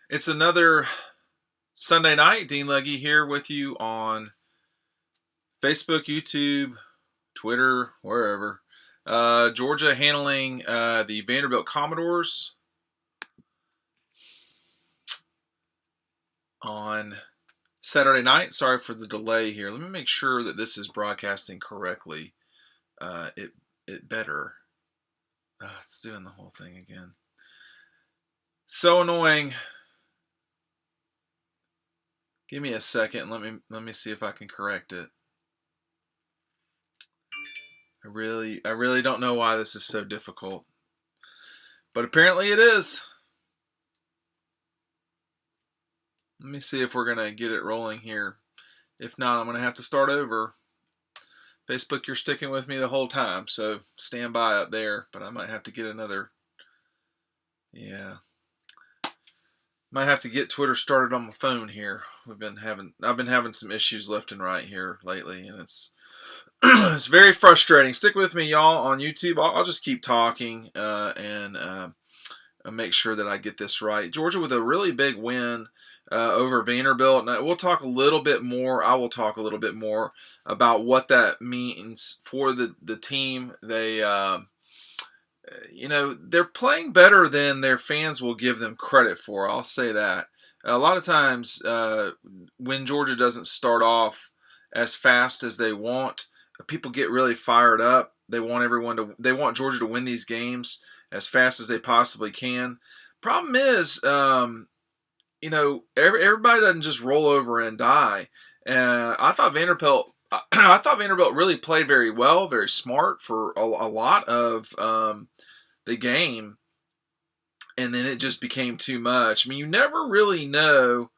It's another Sunday night. Dean Legge here with you on Facebook, YouTube, Twitter, wherever. Georgia handling the Vanderbilt Commodores on Saturday night. Sorry for the delay here. Let me make sure that this is broadcasting correctly. It better. It's doing the whole thing again. So annoying. Give me a second. Let me see if I can correct it. I really don't know why this is so difficult, but apparently it is. Let me see if we're gonna get it rolling here. If not, I'm gonna have to start over. Facebook, you're sticking with me the whole time, so stand by up there. But I might have to get another. Yeah, might have to get Twitter started on my phone here. I've been having some issues left and right here lately, and it's it's very frustrating. Stick with me, y'all, on YouTube. I'll just keep talking and make sure that I get this right. Georgia with a really big win over Vanderbilt. And we'll talk a little bit more. I will talk a little bit more about what that means for the team. They're playing better than their fans will give them credit for. I'll say that. A lot of times when Georgia doesn't start off as fast as they want, people get really fired up. They want Georgia to win these games as fast as they possibly can. Problem is, everybody doesn't just roll over and die. I thought Vanderbilt really played very well, very smart for a lot of the game, and then it just became too much. I mean, you never really know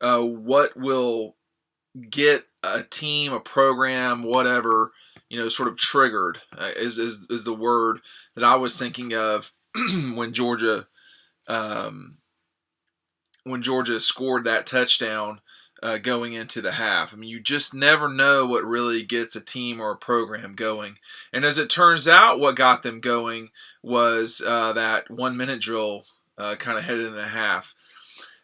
what will get a team, a program, whatever, sort of triggered is the word that I was thinking of when Georgia scored that touchdown going into the half. I mean, you just never know what really gets a team or a program going. And as it turns out, what got them going was that 1 minute drill kind of headed in the half.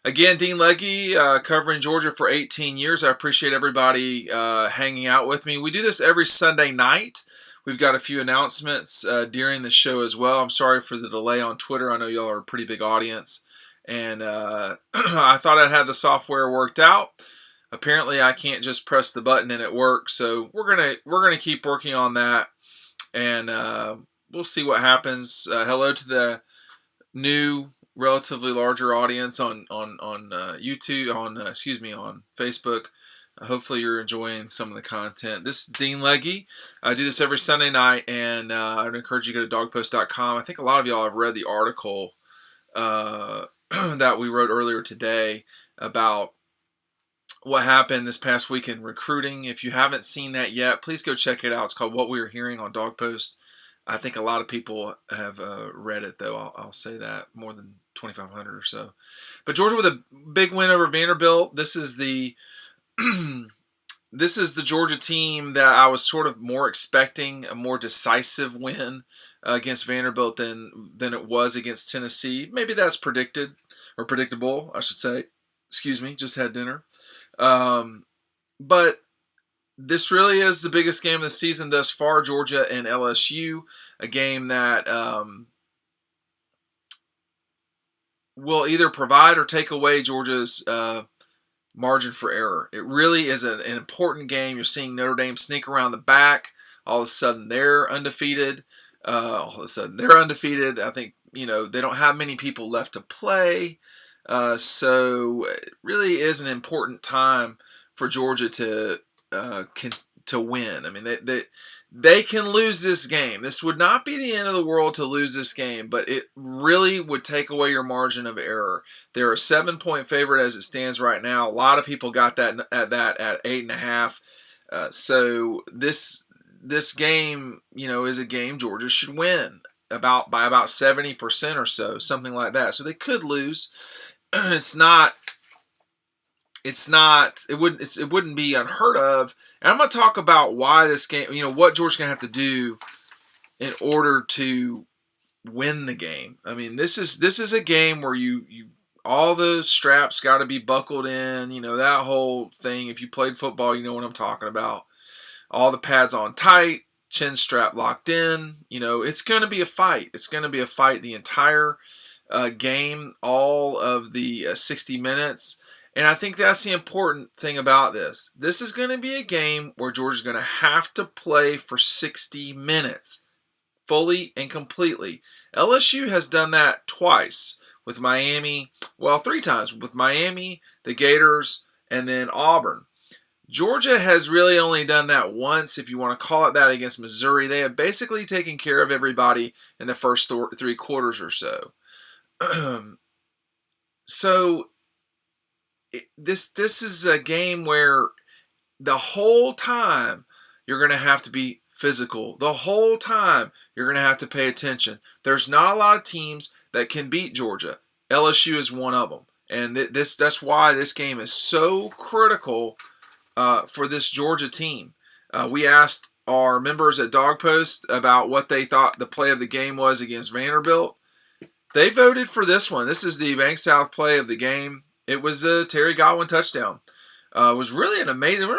Again, Dean Legge, covering Georgia for 18 years. I appreciate everybody hanging out with me. We do this every Sunday night. We've got a few announcements during the show as well. I'm sorry for the delay on Twitter. I know y'all are a pretty big audience. And I thought I had the software worked out. Apparently, I can't just press the button and it works. So we're gonna keep working on that, and we'll see what happens. Hello to the new, relatively larger audience on YouTube, on Facebook. Hopefully you're enjoying some of the content. This is Dean Legge. I do this every Sunday night, and I'd encourage you to go to dogpost.com. I think a lot of y'all have read the article that we wrote earlier today about what happened this past week in recruiting. If you haven't seen that yet, please go check it out. It's called What We Were Hearing on Dogpost. I think a lot of people have read it, though. I'll say that, more than 2,500 or so. But Georgia with a big win over Vanderbilt. This is the Georgia team that I was sort of more expecting a more decisive win against Vanderbilt than it was against Tennessee. Maybe that's predictable, I should say. Excuse me, just had dinner. But this really is the biggest game of the season thus far, Georgia and LSU, a game that will either provide or take away Georgia's margin for error. It really is an important game. You're seeing Notre Dame sneak around the back. All of a sudden, they're undefeated. I think, they don't have many people left to play. So it really is an important time for Georgia to win. I mean, they can lose this game. This would not be the end of the world to lose this game, but it really would take away your margin of error. They're a 7-point favorite as it stands right now. A lot of people got that at 8.5. So this game, is a game Georgia should win by about 70% or so, something like that. So they could lose. It wouldn't be unheard of. And I'm going to talk about why this game, what Georgia's going to have to do in order to win the game. I mean, this is a game where you all the straps got to be buckled in. That whole thing. If you played football, you know what I'm talking about. All the pads on tight, chin strap locked in. It's going to be a fight. It's going to be a fight the entire game, all of the 60 minutes. And I think that's the important thing about this. This is going to be a game where Georgia's going to have to play for 60 minutes, fully and completely. LSU has done that twice with Miami, well, 3 times, with Miami, the Gators, and then Auburn. Georgia has really only done that once, if you want to call it that, against Missouri. They have basically taken care of everybody in the first 3 quarters or so. So this is a game where the whole time you're going to have to be physical. The whole time you're going to have to pay attention. There's not a lot of teams that can beat Georgia. LSU is one of them. And that's why this game is so critical for this Georgia team. We asked our members at Dog Post about what they thought the play of the game was against Vanderbilt. They voted for this one. This is the Bank South play of the game. It was the Terry Godwin touchdown. It was really an amazing,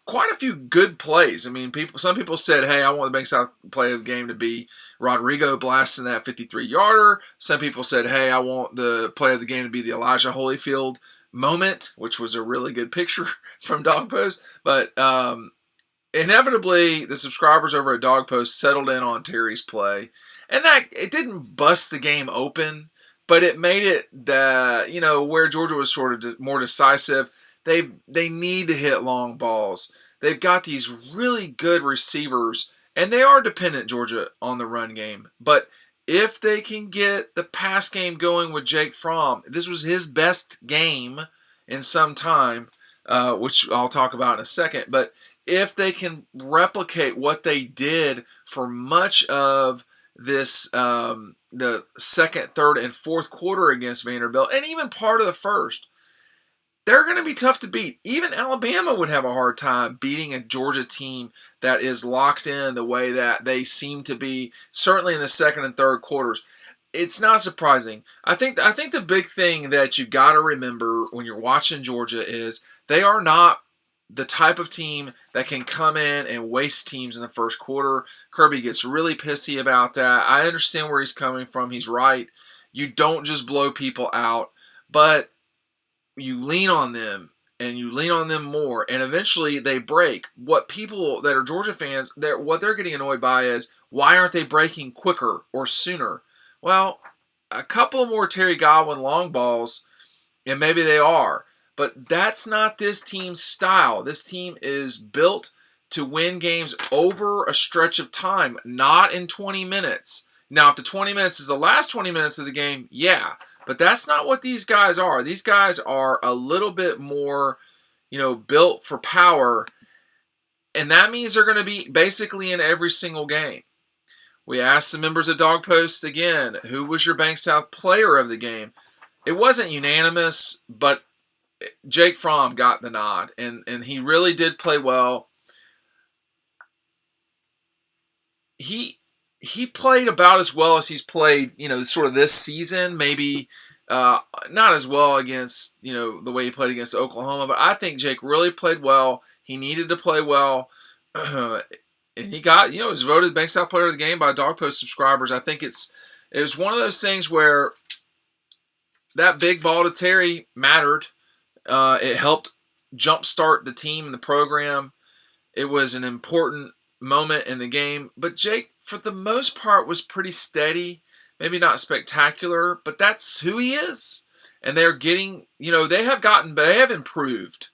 quite a few good plays. I mean, some people said, hey, I want the Bank South play of the game to be Rodrigo blasting that 53-yarder. Some people said, hey, I want the play of the game to be the Elijah Holyfield moment, which was a really good picture from Dog Post. But inevitably, the subscribers over at Dog Post settled in on Terry's play. And that it didn't bust the game open, but it made it where Georgia was sort of more decisive. They need to hit long balls. They've got these really good receivers, and they are dependent, Georgia, on the run game. But if they can get the pass game going with Jake Fromm, this was his best game in some time, which I'll talk about in a second. But if they can replicate what they did for much of this, the second, third, and fourth quarter against Vanderbilt, and even part of the first, they're going to be tough to beat. Even Alabama would have a hard time beating a Georgia team that is locked in the way that they seem to be, certainly in the second and third quarters. It's not surprising. I think the big thing that you got to remember when you're watching Georgia is they are not the type of team that can come in and waste teams in the first quarter. Kirby gets really pissy about that. I understand where he's coming from. He's right. You don't just blow people out, but you lean on them, and you lean on them more, and eventually they break. What people that are Georgia fans, what they're getting annoyed by is, why aren't they breaking quicker or sooner? Well, a couple more Terry Godwin long balls, and maybe they are. But that's not this team's style. This team is built to win games over a stretch of time, not in 20 minutes. Now, if the 20 minutes is the last 20 minutes of the game, yeah. But that's not what these guys are. These guys are a little bit more, built for power. And that means they're going to be basically in every single game. We asked the members of Dog Post again, who was your Bank South player of the game? It wasn't unanimous, but Jake Fromm got the nod, and he really did play well. He played about as well as he's played, sort of this season. Maybe not as well against, the way he played against Oklahoma, but I think Jake really played well. He needed to play well, and he got, was voted Bank South Player of the Game by Dog Post subscribers. I think it was one of those things where that big ball to Terry mattered. It helped jumpstart the team and the program. It was an important moment in the game. But Jake, for the most part, was pretty steady. Maybe not spectacular, but that's who he is. And they're getting, they have improved.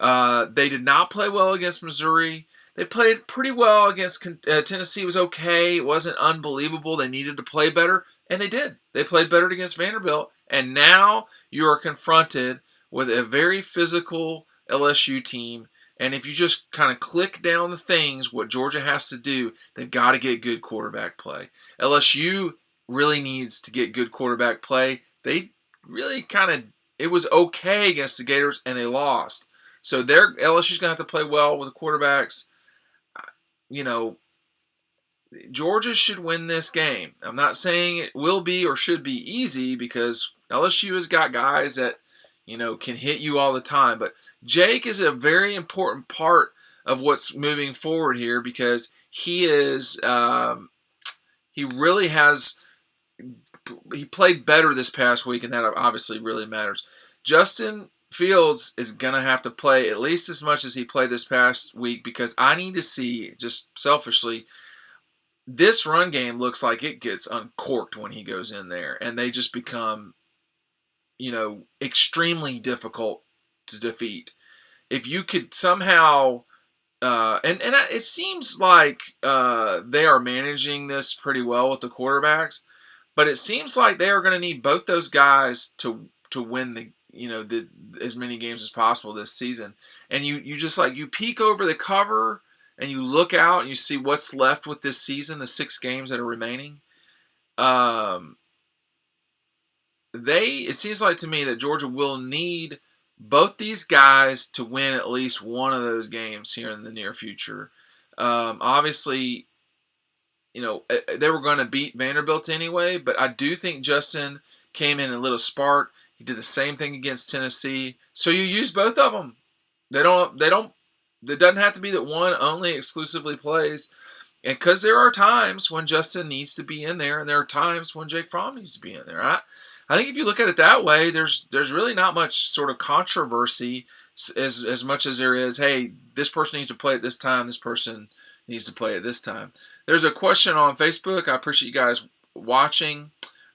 They did not play well against Missouri. They played pretty well against Tennessee. It was okay. It wasn't unbelievable. They needed to play better, and they did. They played better against Vanderbilt. And now you are confronted with a very physical LSU team. And if you just kind of click down the things, what Georgia has to do, they've got to get good quarterback play. LSU really needs to get good quarterback play. They really it was okay against the Gators, and they lost. So LSU's going to have to play well with the quarterbacks. Georgia should win this game. I'm not saying it will be or should be easy, because LSU has got guys that, can hit you all the time. But Jake is a very important part of what's moving forward here because he is, he really has, he played better this past week, and that obviously really matters. Justin Fields is going to have to play at least as much as he played this past week because I need to see, just selfishly, this run game looks like it gets uncorked when he goes in there, and they just become, extremely difficult to defeat. If you could somehow, it seems like they are managing this pretty well with the quarterbacks, but it seems like they are going to need both those guys to win as many games as possible this season. And you just you peek over the cover and you look out and you see what's left with this season, the 6 games that are remaining. It seems like to me that Georgia will need both these guys to win at least one of those games here in the near future. Obviously, they were going to beat Vanderbilt anyway, but I do think Justin came in a little spark. He did the same thing against Tennessee. So you use both of them. It doesn't have to be that one only exclusively plays. And because there are times when Justin needs to be in there, and there are times when Jake Fromm needs to be in there. I think if you look at it that way, there's really not much sort of controversy as much as there is, hey, this person needs to play at this time, this person needs to play at this time. There's a question on Facebook. I appreciate you guys watching.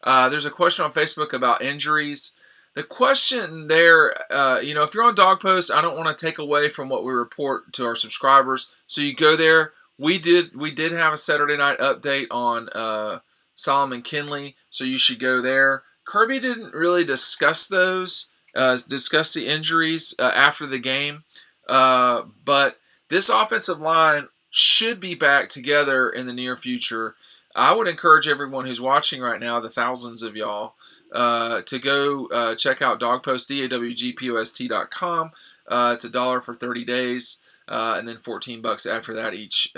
There's a question on Facebook about injuries. The question there, if you're on Dog Post, I don't want to take away from what we report to our subscribers. So you go there. We did have a Saturday night update on Solomon Kinley, so you should go there. Kirby didn't really discuss the injuries after the game, but this offensive line should be back together in the near future. I would encourage everyone who's watching right now, the thousands of y'all, to go check out Dogpost, DAWGPOST.com. It's $1 for 30 days, and then $14 after that each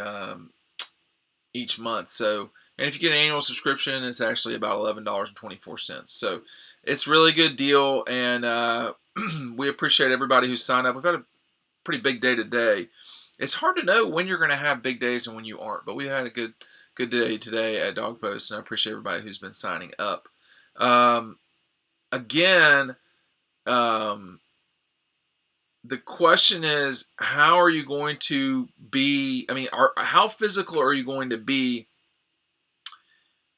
month. So, and if you get an annual subscription, it's actually about $11.24. So it's a really good deal, and we appreciate everybody who's signed up. We've had a pretty big day today. It's hard to know when you're going to have big days and when you aren't, but we had a good day today at Dog Post, and I appreciate everybody who's been signing up. Again, the question is, how are you going to be? I mean, how physical are you going to be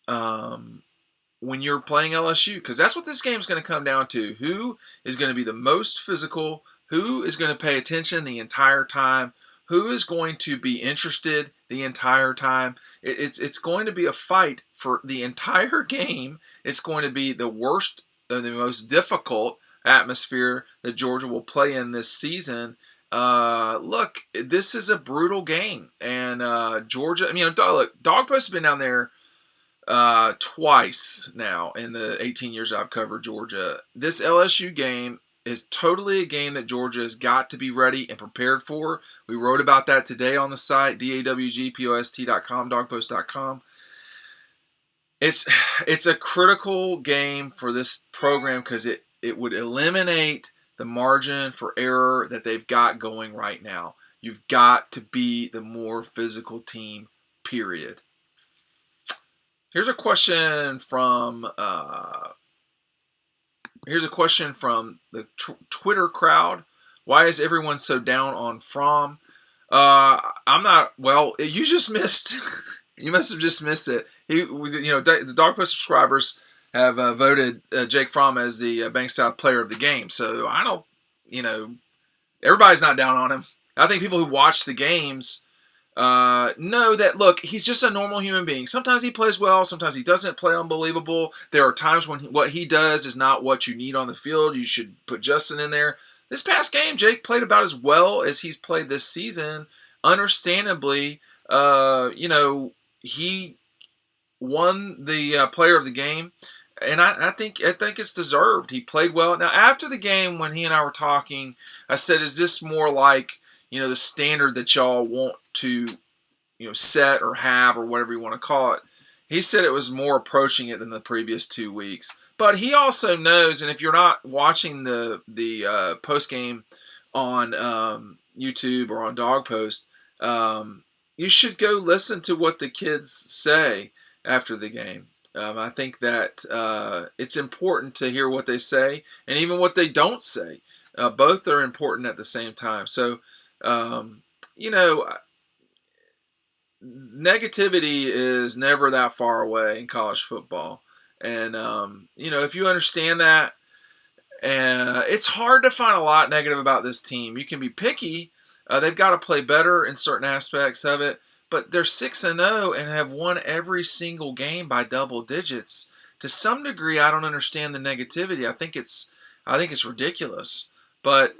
when you're playing LSU? Because that's what this game is going to come down to. Who is going to be the most physical? Who is going to pay attention the entire time? Who is going to be interested the entire time? It's going to be a fight for the entire game. It's going to be the worst, the most difficult atmosphere that Georgia will play in this season. Look, this is a brutal game, and Georgia. I mean, look, Dog Post has been down there twice now in the 18 years I've covered Georgia. This LSU game is totally a game that Georgia has got to be ready and prepared for. We wrote about that today on the site, DAWGPOST.com, dogpost.com. It's a critical game for this program because it would eliminate the margin for error that they've got going right now. You've got to be the more physical team, period. Here's a question from the Twitter crowd. Why is everyone so down on Fromm? I'm not. Well, you just missed. You must have just missed it. The Dog Post subscribers have voted Jake Fromm as the Bank South Player of the Game. So I don't. Everybody's not down on him. I think people who watch the games know that, look, he's just a normal human being. Sometimes he plays well, sometimes he doesn't play unbelievable. There are times when what he does is not what you need on the field. You should put Justin in there. This past game, Jake played about as well as he's played this season. Understandably, he won the player of the game, and I think it's deserved. He played well. Now, after the game, when he and I were talking, I said, is this more like, the standard that y'all want to, set or have or whatever you want to call it? He said it was more approaching it than the previous 2 weeks. But he also knows, and if you're not watching the post game on YouTube or on Dog Post, you should go listen to what the kids say after the game. I think that it's important to hear what they say and even what they don't say. Both are important at the same time. So, you know, negativity is never that far away in college football. And, if you understand that, it's hard to find a lot negative about this team. You can be picky. They've got to play better in certain aspects of it, but they're 6-0 and have won every single game by double digits. To some degree, I don't understand the negativity. I think it's ridiculous. But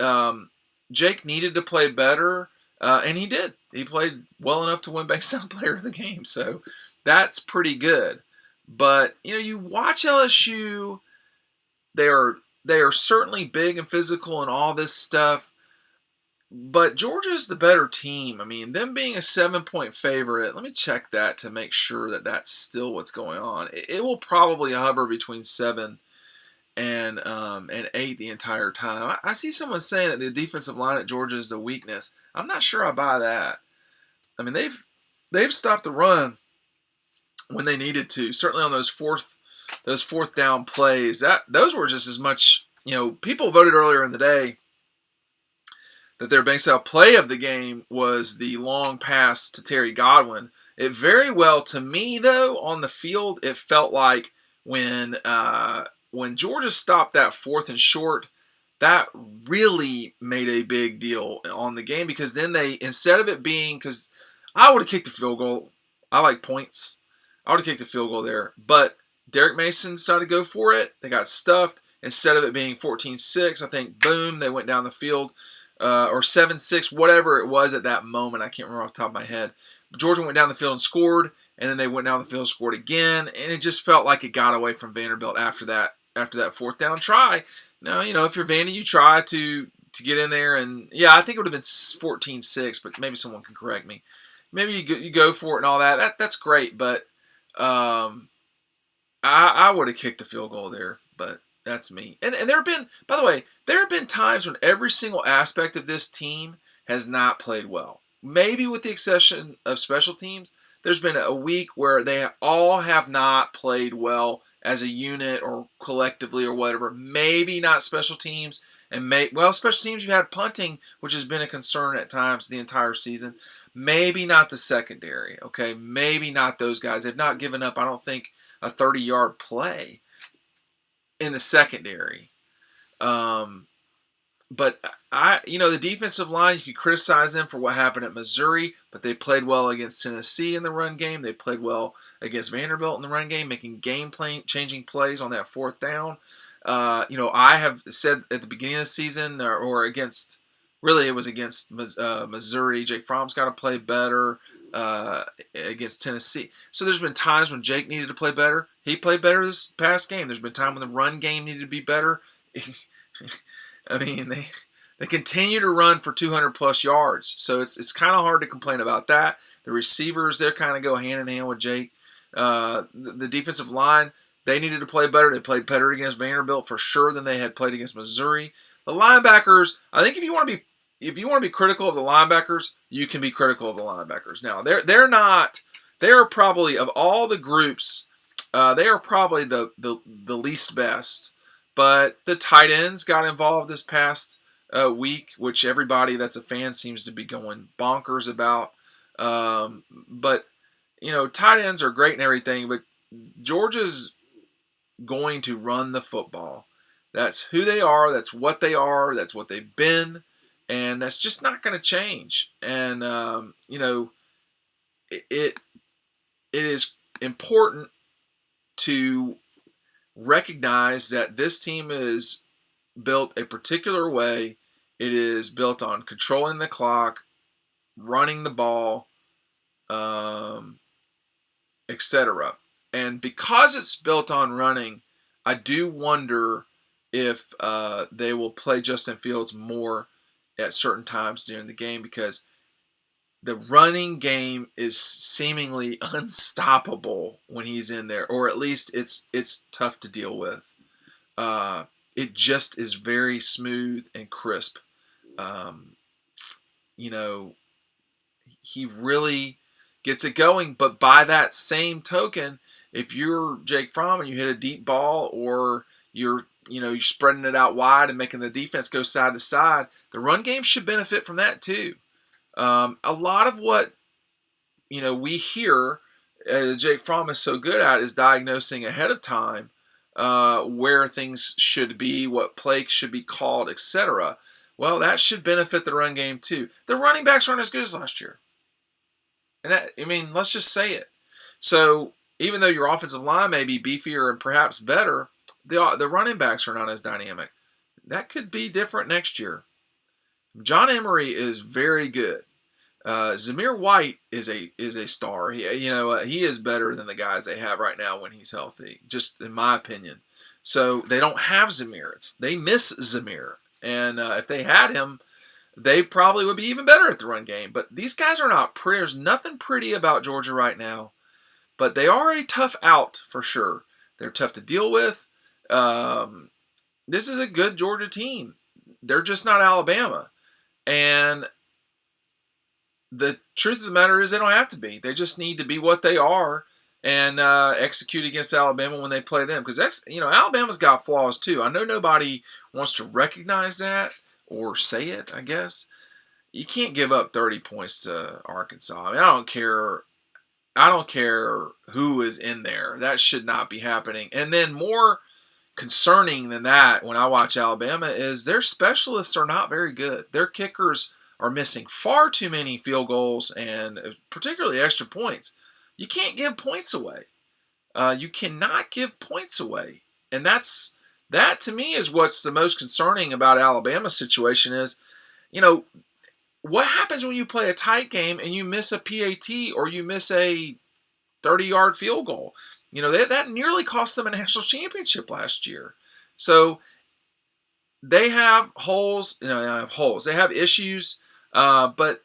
Jake needed to play better, and he did. He played well enough to win Bank South Player of the Game, so that's pretty good. But you watch LSU; they are certainly big and physical and all this stuff. But Georgia is the better team. I mean, them being a 7-point favorite, let me check that to make sure that that's still what's going on. It will probably hover between 7 and 8 the entire time. I see someone saying that the defensive line at Georgia is a weakness. I'm not sure I buy that. I mean, they've stopped the run when they needed to. Certainly on those fourth down plays. Those were just as much. People voted earlier in the day that their Bank South play of the game was the long pass to Terry Godwin. It very well, to me though, on the field, it felt like when Georgia stopped that 4th and short, that really made a big deal on the game, because then instead of it being, because I would have kicked the field goal. I like points. I would have kicked the field goal there. But Derek Mason decided to go for it. They got stuffed. Instead of it being 14-6, I think, boom, they went down the field. Or 7-6, whatever it was at that moment. I can't remember off the top of my head. Georgia went down the field and scored, and then they went down the field and scored again, and it just felt like it got away from Vanderbilt after that 4th down try. Now, if you're Vandy, you try to get in there, and yeah, I think it would have been 14-6, but maybe someone can correct me. Maybe you go for it and all that. That's great, but I would have kicked the field goal there, but that's me. And there have been, by the way, there have been times when every single aspect of this team has not played well. Maybe with the exception of special teams, there's been a week where they all have not played well as a unit or collectively or whatever. Maybe not special teams. Special teams, you've had punting, which has been a concern at times the entire season. Maybe not the secondary, okay? Maybe not those guys. They've not given up, I don't think, a 30-yard play in the secondary. But the defensive line, you could criticize them for what happened at Missouri, but they played well against Tennessee in the run game. They played well against Vanderbilt in the run game, making game-changing plays on that 4th down. I have said at the beginning of the season, or against, really it was against Missouri, Jake Fromm's got to play better against Tennessee. So there's been times when Jake needed to play better. He played better this past game. There's been time when the run game needed to be better. I mean, they continue to run for 200-plus yards. So it's kind of hard to complain about that. The receivers, they kind of go hand-in-hand with Jake. The defensive line, they needed to play better. They played better against Vanderbilt for sure than they had played against Missouri. The linebackers, I think if you want to be critical of the linebackers, you can be critical of the linebackers. Now, they are probably, of all the groups, they are probably the least best. But the tight ends got involved this past week, which everybody that's a fan seems to be going bonkers about. But tight ends are great and everything, but Georgia's going to run the football. That's who they are. That's what they are. That's what they've been. And that's just not going to change. And, it is important to recognize that this team is built a particular way. It is built on controlling the clock, running the ball, etc. And because it's built on running, I do wonder if they will play Justin Fields more at certain times during the game, because the running game is seemingly unstoppable when he's in there, or at least it's tough to deal with. It just is very smooth and crisp. Um, you know, he really gets it going. But by that same token, if you're Jake Fromm and you hit a deep ball, or you're spreading it out wide and making the defense go side to side, the run game should benefit from that too. A lot of what we hear Jake Fromm is so good at is diagnosing ahead of time where things should be, what play should be called, etc. Well, that should benefit the run game too. The running backs aren't as good as last year. And let's just say it. So even though your offensive line may be beefier and perhaps better, the running backs are not as dynamic. That could be different next year. John Emery is very good. Zamir White is a star. He is better than the guys they have right now when he's healthy, just in my opinion. So they don't have Zamir. They miss Zamir. And if they had him, they probably would be even better at the run game. But these guys are not pretty. There's nothing pretty about Georgia right now. But they are a tough out for sure. They're tough to deal with. This is a good Georgia team. They're just not Alabama. And the truth of the matter is they don't have to be. They just need to be what they are and execute against Alabama when they play them. Because Alabama's got flaws too. I know nobody wants to recognize that or say it, I guess. You can't give up 30 points to Arkansas. I don't care. I don't care who is in there. That should not be happening. And then more concerning than that when I watch Alabama is their specialists are not very good. Their kickers are missing far too many field goals and particularly extra points. You can't give points away. You cannot give points away. And that to me is what's the most concerning about Alabama's situation is, what happens when you play a tight game and you miss a PAT or you miss a 30-yard field goal? That nearly cost them a national championship last year. So they have holes. They have issues. But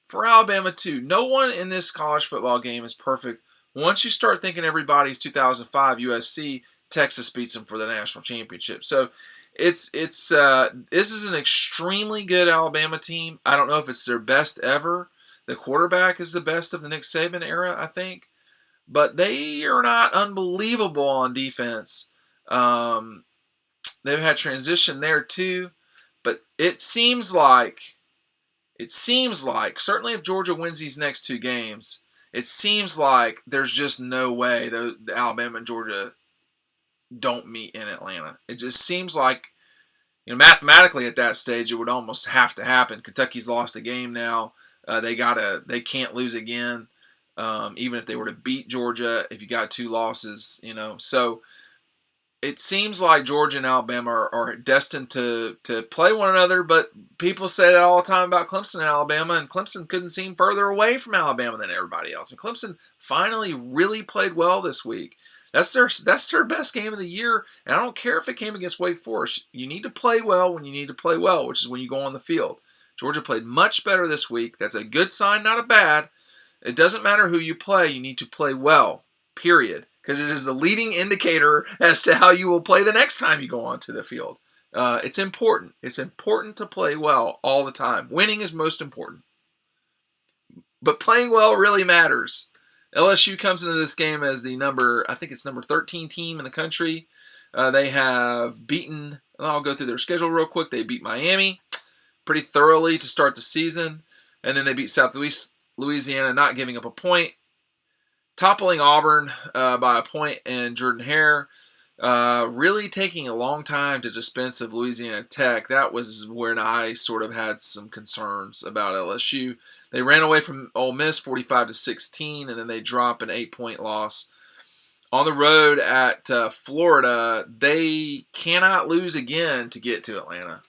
for Alabama too, no one in this college football game is perfect. Once you start thinking everybody's 2005 USC, Texas beats them for the national championship. So this is an extremely good Alabama team. I don't know if it's their best ever. The quarterback is the best of the Nick Saban era, I think. But they are not unbelievable on defense. They've had transition there too. But it seems like, certainly if Georgia wins these next two games, it seems like there's just no way the Alabama and Georgia don't meet in Atlanta. It just seems like, mathematically at that stage, it would almost have to happen. Kentucky's lost a game now. They can't lose again, even if they were to beat Georgia. If you got two losses, so it seems like Georgia and Alabama are destined to play one another. But people say that all the time about Clemson and Alabama, and Clemson couldn't seem further away from Alabama than everybody else. And Clemson finally really played well this week. That's their best game of the year, and I don't care if it came against Wake Forest. You need to play well when you need to play well, which is when you go on the field. Georgia played much better this week. That's a good sign, not a bad. It doesn't matter who you play. You need to play well, period, because it is the leading indicator as to how you will play the next time you go onto the field. It's important. It's important to play well all the time. Winning is most important, but playing well really matters. LSU comes into this game as the number 13 team in the country. They have beaten, I'll go through their schedule real quick. They beat Miami pretty thoroughly to start the season. And then they beat South Louisiana, not giving up a point. Toppling Auburn by a point, and Jordan Hare really taking a long time to dispense of Louisiana Tech. That was when I sort of had some concerns about LSU. They ran away from Ole Miss 45-16, and then they drop an 8-point loss. On the road at Florida, they cannot lose again to get to Atlanta.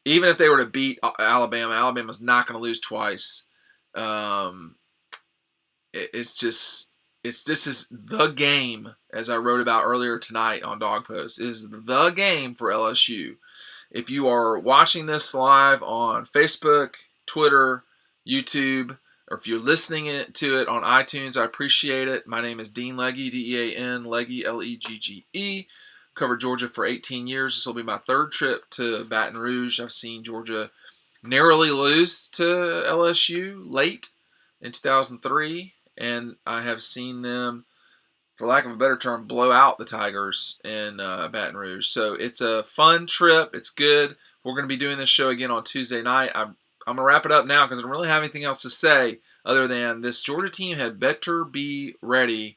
Even if they were to beat Alabama, Alabama's not going to lose twice. This is the game, as I wrote about earlier tonight on Dog Post, is the game for LSU. If you are watching this live on Facebook, Twitter, YouTube, or if you're listening to it on iTunes, I appreciate it. My name is Dean Legge, D-E-A-N, Legge, L-E-G-G-E. Covered Georgia for 18 years. This will be my third trip to Baton Rouge. I've seen Georgia narrowly lose to LSU late in 2003, and I have seen them, for lack of a better term, blow out the Tigers in Baton Rouge. So it's a fun trip. It's good. We're going to be doing this show again on Tuesday night. I'm going to wrap it up now because I don't really have anything else to say other than this Georgia team had better be ready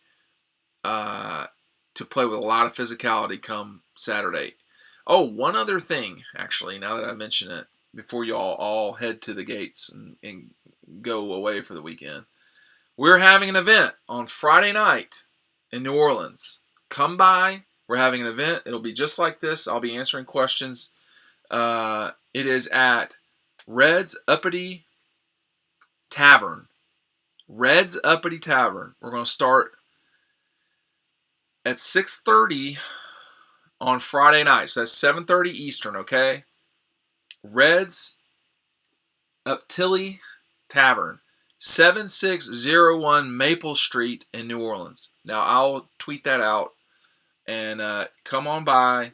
to play with a lot of physicality come Saturday. Oh, one other thing, actually, now that I mention it, before you all head to the gates and go away for the weekend. We're having an event on Friday night in New Orleans. Come by. We're having an event. It'll be just like this. I'll be answering questions. It is at Red's Uppity Tavern. Red's Uppity Tavern. We're going to start at 6:30 on Friday night. So that's 7:30 Eastern, okay? Red's Uppity Tavern. 7601 Maple Street in New Orleans. Now, I'll tweet that out. And come on by.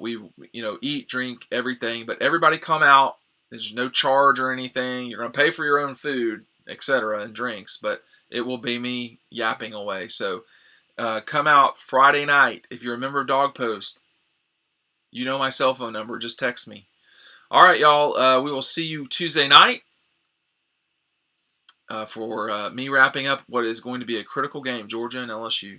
We eat, drink, everything. But everybody come out. There's no charge or anything. You're going to pay for your own food, etc., and drinks. But it will be me yapping away. So come out Friday night. If you're a member of Dog Post, you know my cell phone number. Just text me. All right, y'all. We will see you Tuesday night for me wrapping up what is going to be a critical game, Georgia and LSU.